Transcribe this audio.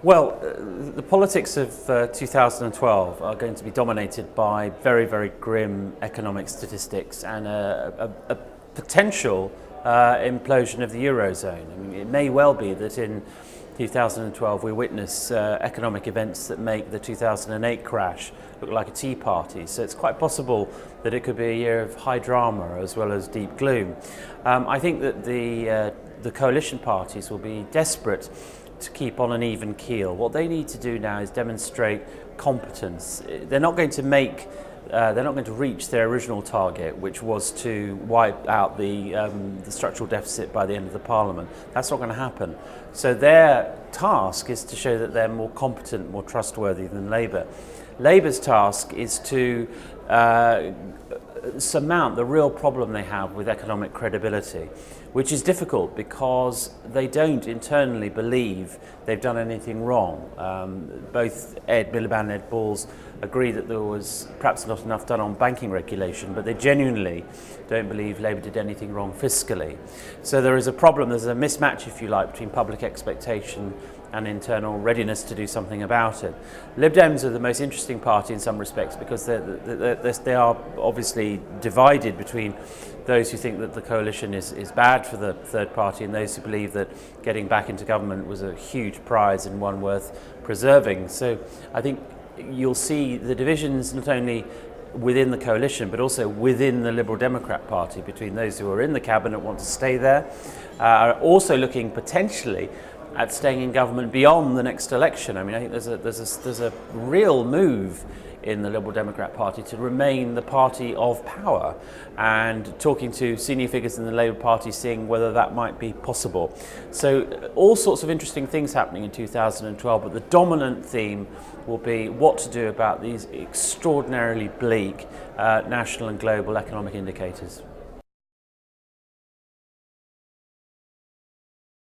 Well, the politics of 2012 are going to be dominated by very, very grim economic statistics and a potential implosion of the Eurozone. I mean, it may well be that in 2012 we witness economic events that make the 2008 crash look like a tea party. So it's quite possible that it could be a year of high drama as well as deep gloom. I think that the coalition parties will be desperate to keep on an even keel. What they need to do now is demonstrate competence. They're not going to reach their original target, which was to wipe out the structural deficit by the end of the Parliament. That's not going to happen. So their task is to show that they're more competent, more trustworthy than Labour. Labour's task is to surmount the real problem they have with economic credibility, which is difficult because they don't internally believe they've done anything wrong. Both Ed Miliband and Ed Balls agree that there was perhaps not enough done on banking regulation, but they genuinely don't believe Labour did anything wrong fiscally. So there is a problem, there's a mismatch, if you like, between public expectation and internal readiness to do something about it. Lib Dems are the most interesting party in some respects because they are obviously divided between those who think that the coalition is bad for the third party and those who believe that getting back into government was a huge prize and one worth preserving. So I think you'll see the divisions not only within the coalition but also within the Liberal Democrat Party, between those who are in the cabinet want to stay there, are also looking potentially at staying in government beyond the next election. I mean, I think there's a real move in the Liberal Democrat Party to remain the party of power, and talking to senior figures in the Labour Party, seeing whether that might be possible. So all sorts of interesting things happening in 2012, but the dominant theme will be what to do about these extraordinarily bleak national and global economic indicators.